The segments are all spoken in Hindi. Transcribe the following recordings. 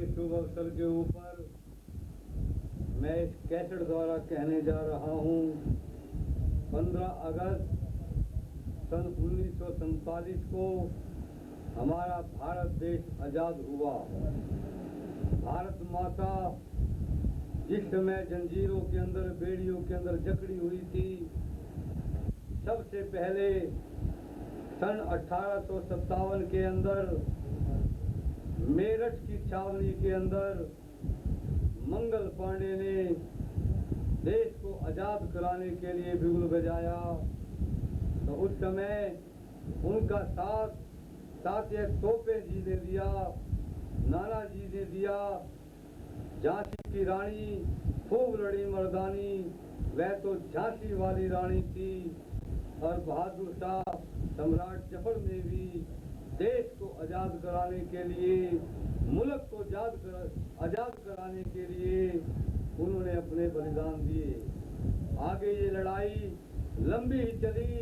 के शुभ अवसर के ऊपर मैं इस कैसेट द्वारा कहने जा रहा हूँ 15 अगस्त सन 1947 को हमारा भारत देश आज़ाद हुआ। भारत माता जिस समय जंजीरों के अंदर, बेड़ियों के अंदर जकड़ी हुई थी, सबसे पहले सन 1857 के अंदर मेरठ की छावनी के अंदर मंगल पांडे ने देश को आज़ाद कराने के लिए बिगुल बजाया। तो उस समय उनका साथ ये तोपे जी ने दिया, नाना जी ने दिया। झांसी की रानी खूब लड़ी मर्दानी, वह तो झांसी वाली रानी थी। और बहादुर शाह सम्राट जफर ने भी देश को आज़ाद कराने के लिए, मुल्क को आज़ाद कराने के लिए उन्होंने अपने बलिदान दिए। आगे ये लड़ाई लंबी ही चली।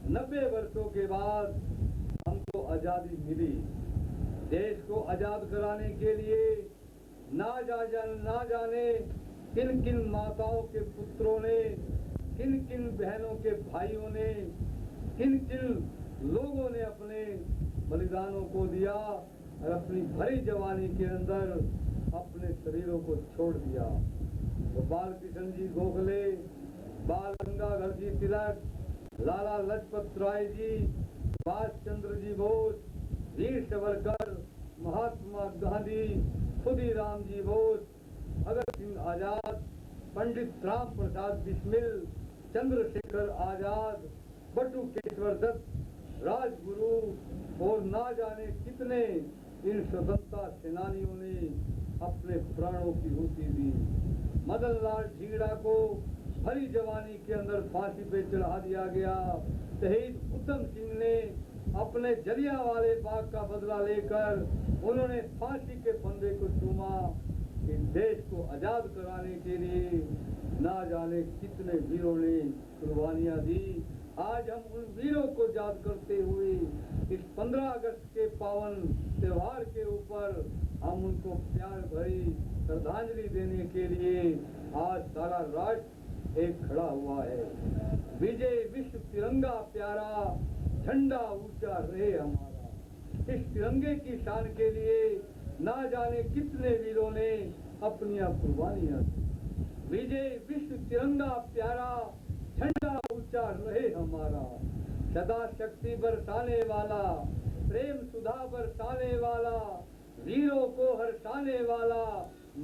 90 वर्षों के बाद हमको आज़ादी मिली। देश को आज़ाद कराने के लिए ना जाने किन किन माताओं के पुत्रों ने, किन किन बहनों के भाइयों ने, किन किन लोगों ने अपने बलिदानों को दिया और अपनी भरी जवानी के अंदर अपने शरीरों को छोड़ दिया। तो बाल कृष्ण जी गोखले, बाल गंगाधर जी तिलक, लाला लजपत राय जी, सुभाष चंद्र जी बोस, वीर सावरकर, महात्मा गांधी, खुदीराम जी बोस, भगत सिंह आजाद, पंडित राम प्रसाद बिस्मिल, चंद्रशेखर आजाद, बटुकेश्वर दत्त, राजगुरु और ना जाने कितने इन स्वतंत्रता सेनानियों ने अपने प्राणों की हुती दी। मदन लाल झींगड़ा को भरी जवानी के अंदर फांसी पे चढ़ा दिया गया। शहीद उधम सिंह ने अपने जलियांवाले बाग का बदला लेकर उन्होंने फांसी के फंदे को चूमा। इस देश को आज़ाद कराने के लिए ना जाने कितने वीरों ने कुर्बानियां दी। आज हम उन वीरों को याद करते हुए इस 15 अगस्त के पावन त्योहार के ऊपर हम उनको प्यार भरी श्रद्धांजलि देने के लिए आज सारा राष्ट्र एक खड़ा हुआ है। विजय विश्व तिरंगा प्यारा, झंडा ऊंचा रहे हमारा। इस तिरंगे की शान के लिए ना जाने कितने वीरों ने अपनी कुर्बानियां दी। विजय विश्व तिरंगा प्यारा, झंडा ऊंचा रहे हमारा। सदा शक्ति बरसाने वाला, प्रेम सुधा बरसाने वाला, वीरों को हर्षाने वाला,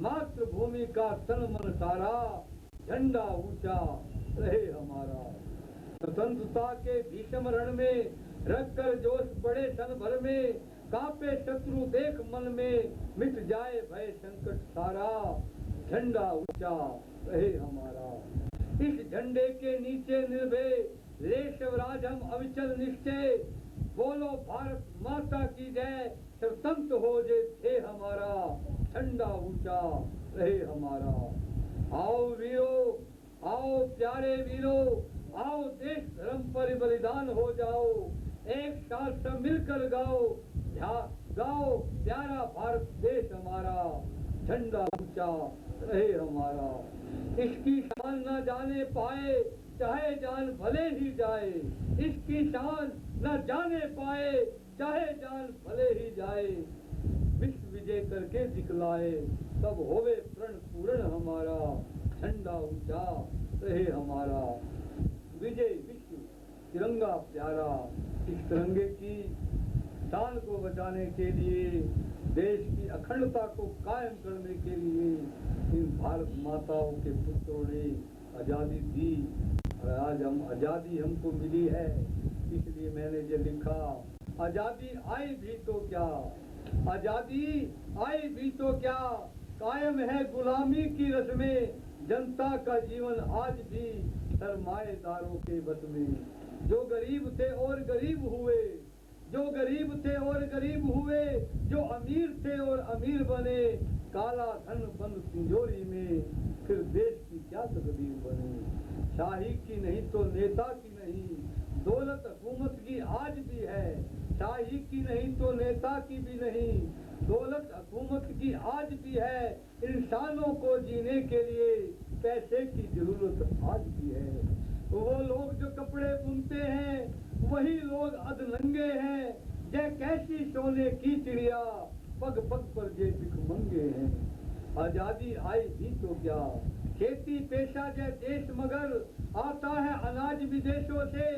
मातृभूमि का तन मन सारा, झंडा ऊंचा रहे हमारा। स्वतंत्रता के भीषम रण में रखकर जोश बड़े सन भर में, कांपे शत्रु देख मन में, मिट जाए भय संकट सारा, झंडा ऊंचा रहे हमारा। इस झंडे के नीचे निर्भय ले स्वराज हम अविचल निश्चय, बोलो भारत माता की जय, स्वतंत्र हो जे थे हमारा, झंडा ऊंचा रहे हमारा। आओ वीरों, आओ प्यारे वीरों, आओ देश धर्म पर बलिदान हो जाओ। एक साथ सब मिलकर गाओ, गाओ प्यारा भारत देश हमारा, झंडा ऊंचा रहे हमारा। इसकी शान न जाने पाए चाहे जान भले ही जाए, इसकी शान न जाने पाए चाहे जान भले ही जाए। विश्व विजय करके दिखलाए तब होवे प्रण पूर्ण हमारा, झंडा ऊंचा रहे हमारा। विजय विश्व तिरंगा प्यारा। इस तिरंगे की शान को बचाने के लिए, देश की अखंडता को कायम करने के लिए इन भारत माताओं के पुत्रों ने आज़ादी दी। और आज हम आज़ादी हमको मिली है, इसलिए मैंने ये लिखा, आज़ादी आई भी तो क्या, आज़ादी आई भी तो क्या, कायम है गुलामी की रस्में, जनता का जीवन आज भी सरमाएदारों के बस में। जो गरीब थे और गरीब हुए, जो गरीब थे और गरीब हुए, जो अमीर थे और अमीर बने, काला धन बंद तिजोरी में, फिर देश की क्या तकदीर बने। शाही की नहीं तो नेता की नहीं, दौलत हुकूमत की आज भी है, शाही की नहीं तो नेता की भी नहीं, दौलत हुकूमत की आज भी है, इंसानों को जीने के लिए पैसे की जरूरत आज भी है। वो लोग जो कपड़े बुनते हैं वही लोग अधनंगे हैं, जय कैसी सोने की चिड़िया पग पग पर जे भिखमंगे हैं। आजादी आई भी तो क्या, खेती पेशा जय देश मगर आता है अनाज विदेशों से,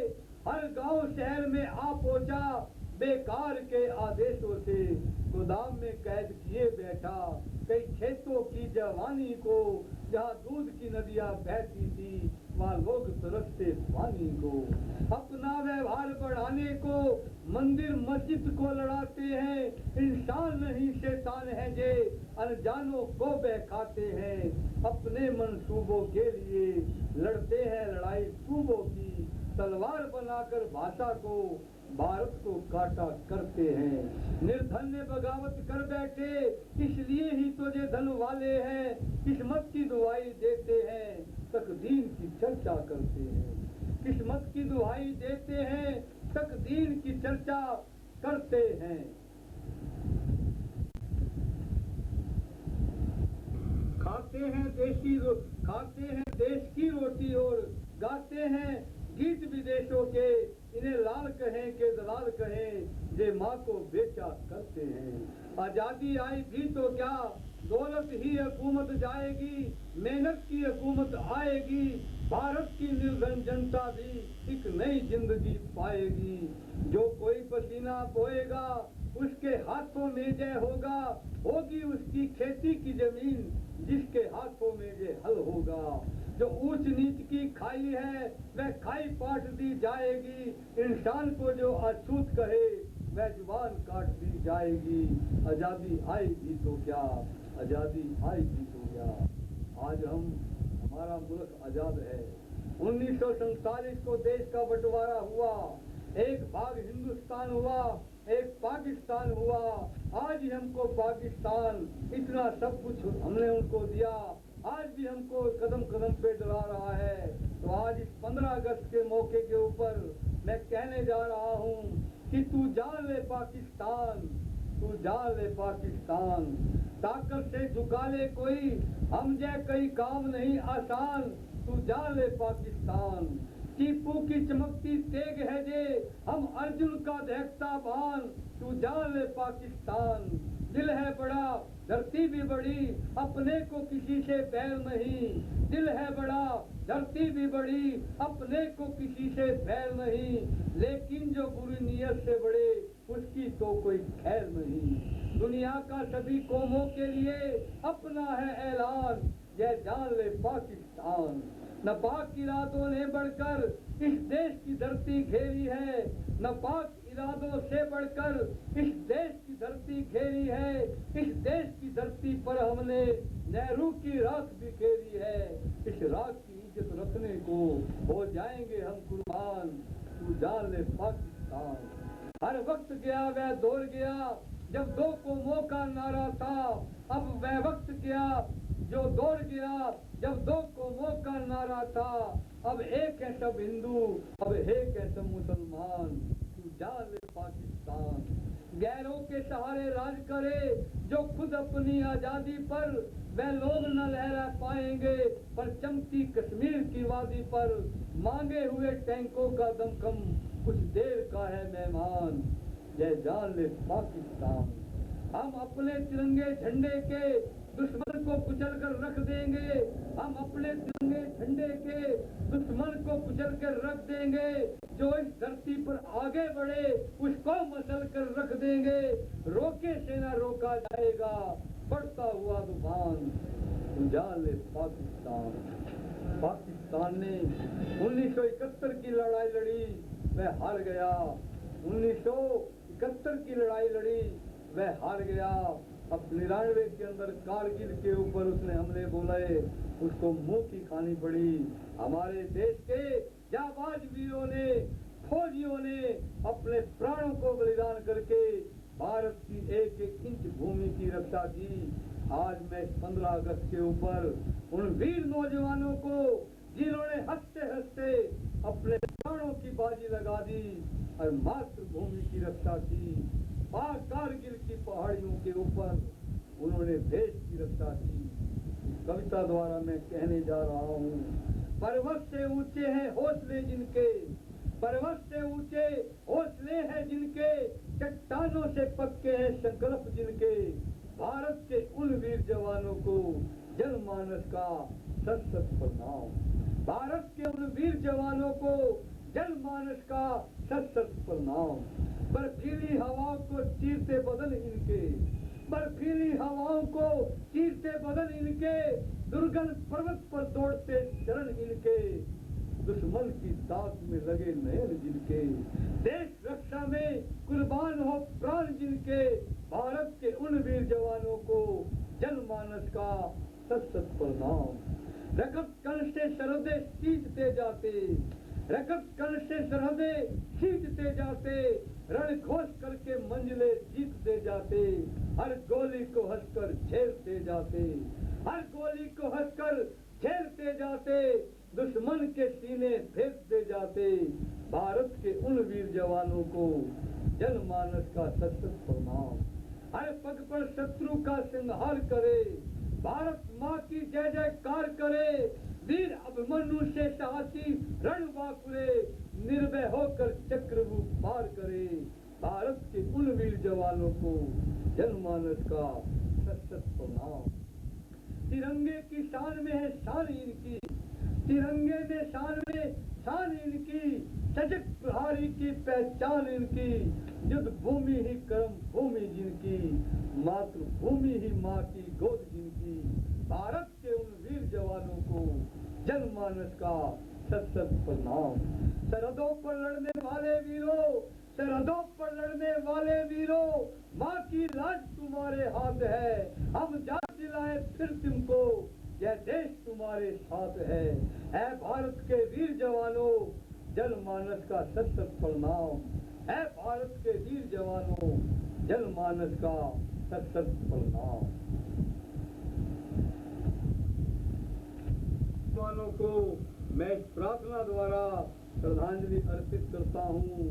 हर गांव शहर में आ पहुंचा बेकार के आदेशों से। गोदाम में कैद किए बैठा कई खेतों की जवानी को, जहाँ दूध की नदियाँ बहती थी वहाँ लोग तरसते पानी को। अपना व्यवहार बढ़ाने को मंदिर मस्जिद को लड़ाते हैं, इंसान नहीं शैतान है जे अनजानों को बहकाते हैं। अपने मंसूबों के लिए लड़ते हैं लड़ाई सूबों की, तलवार बनाकर भाषा को भारत को काटा करते हैं। निर्धन ने बगावत कर बैठे इसलिए ही तो ये धन वाले हैं, किस्मत की दुआई देते हैं तकदीर की चर्चा करते हैं। किस्मत की दुआई देते हैं तकदीर की चर्चा करते हैं। खाते हैं देश की रोटी और गाते हैं गीत विदेशों के, इन्हें लाल कहें के दलाल कहें जे माँ को बेचा करते हैं। आजादी आई भी तो क्या, दौलत ही हुकूमत जाएगी, मेहनत की हुकूमत आएगी, भारत की निर्धन जनता भी एक नई जिंदगी पाएगी। जो कोई पसीना बोएगा उसके हाथों में जय होगा, होगी उसकी खेती की जमीन जिसके हाथों में ये हल होगा। जो ऊंच नीच की खाई है वह खाई पाट दी जाएगी, इंसान को जो अछूत कहे वह जुबान काट दी जाएगी। आजादी आई भी तो क्या, आजादी आई भी तो क्या। आज हमारा मुल्क आजाद है। 1947 को देश का बंटवारा हुआ, एक भाग हिंदुस्तान हुआ, एक पाकिस्तान हुआ। आज ही हमको पाकिस्तान इतना सब कुछ हमने उनको दिया, आज भी हमको कदम कदम पे डरा रहा है। तो आज इस 15 अगस्त के मौके के ऊपर मैं कहने जा रहा हूँ कि तू जान ले पाकिस्तान, तू जान ले पाकिस्तान। ताकत से झुका ले कोई, हम जय कई काम नहीं आसान, तू जान ले पाकिस्तान। टीपू की चमकती तेग है जे, हम अर्जुन का दहकता बाण, तू जान ले पाकिस्तान। दिल है बड़ा धरती भी बड़ी, अपने को किसी से बैर नहीं। दिल है बड़ा धरती भी बड़ी, अपने को किसी से बैर नहीं। लेकिन जो बुरी नीयत से बड़े उसकी तो कोई खैर नहीं। दुनिया का सभी कौमों के लिए अपना है ऐलान, यह जान ले पाकिस्तान। न पाक इरादों ने बढ़कर इस देश की धरती घेरी है, न पाक इरादों से बढ़कर इस देश की धरती घेरी है। इस देश की धरती पर हमने नेहरू की राख भी घेरी है, इस राख की इज्जत रखने को हो जाएंगे हम कुर्बान, तू जान ले पाकिस्तान। हर वक्त गया वह दौर गया जब दो को मौका नारा था, अब वह वक्त गया जो दौड़ गया जब दो को मौका नारा था। अब एक है सब हिंदू, अब एक है सब मुसलमान, तू जान ले पाकिस्तान। गैरों के सहारे राज करे जो खुद अपनी आजादी पर, वह लोग न लहरा पाएंगे पर चमकती कश्मीर की वादी पर। मांगे हुए टैंकों का दमखम कुछ देर का है मेहमान, यह जान ले पाकिस्तान। हम अपने तिरंगे झंडे के दुश्मन को कुचल कर रख देंगे, हम अपने तिरंगे झंडे के दुश्मन को कुचल कर रख देंगे। जो इस धरती पर आगे बढ़े उसको मसल कर रख देंगे, रोके से न रोका जाएगा बढ़ता हुआ तूफान, जान ले पाकिस्तान। पाकिस्तान ने 1971 की लड़ाई लड़ी, वह हार गया। 1971 की लड़ाई लड़ी, वह हार गया। अब 99 के अंदर कारगिल के ऊपर उसने हमले बोले, उसको मुंह की खानी पड़ी। हमारे देश के जाबाज वीरों ने, फौजियों ने अपने प्राणों को बलिदान करके भारत की एक एक इंच भूमि की रक्षा की। आज मैं 15 अगस्त के ऊपर उन वीर नौजवानों को जिन्होंने हंसते हंसते अपने प्राणों की बाजी लगा दी और मातृभूमि की रक्षा की, कारगिल की पहाड़ियों के ऊपर उन्होंने देश की रक्षा की। कविता द्वारा मैं कहने जा रहा हूँ, पर्वत से ऊंचे हैं हौसले जिनके, पर्वत से ऊंचे हौसले हैं जिनके, चट्टानों से पक्के हैं संकल्प जिनके, भारत के उन वीर जवानों को जनमानस का सत सत प्रणाम। भारत के उन वीर जवानों को जनमानस का सत सत प्रणाम। बर्फीली हवाओं को चीरते बदन इनके, बर्फीली हवाओं को चीरते बदन इनके, दुर्गम पर्वत पर दौड़ते चरण इनके, दुश्मन की ताक में लगे नयन जिनके, देश रक्षा में कुर्बान हो प्राण जिनके, भारत के उन वीर जवानों को जनमानस का सत सत प्रणाम। रगत कण से सरहदें सींचते जाते, रगत कण से सरहदें सींचते जाते, रण घोष करके मंजिले जीतते जाते, हर गोली को हंसकर झेलते जाते, हर गोली को हंसकर झेलते जाते, दुश्मन के सीने फेंकते जाते, भारत के उन वीर जवानों को जनमानस का सत सत प्रणाम। हर पग पर शत्रु का संहार करे, भारत माँ की जय जयकार करे, वीर अभिमन्यु से साहसी रण वाकुरे, निर्भय होकर चक्रव्यूह पार करे, भारत के उन वीर जवानों को जनमानस का सत सत प्रणाम। तिरंगे की शान में है शान इनकी, तिरंगे में शान में शान इनकी, सजग प्रहारी की पहचान इनकी, युद्ध भूमि ही कर्म भूमि जिनकी, मातृभूमि ही माँ की गोद जिनकी, भारत के उन वीर जवानों को जनमानस का सत सत प्रणाम। सरहदों पर लड़ने वाले वीरों, सरहदों पर लड़ने वाले वीरों, माँ की लाज तुम्हारे हाथ है, हम याद दिलाए फिर तुमको, यह देश तुम्हारे साथ है। ऐ भारत के वीर जवानों, जनमानस का सत सत प्रणाम। ऐ भारत के वीर जवानों, जनमानस का सत सत प्रणाम। जवानों को मैं इस प्रार्थना द्वारा श्रद्धांजलि अर्पित करता हूँ।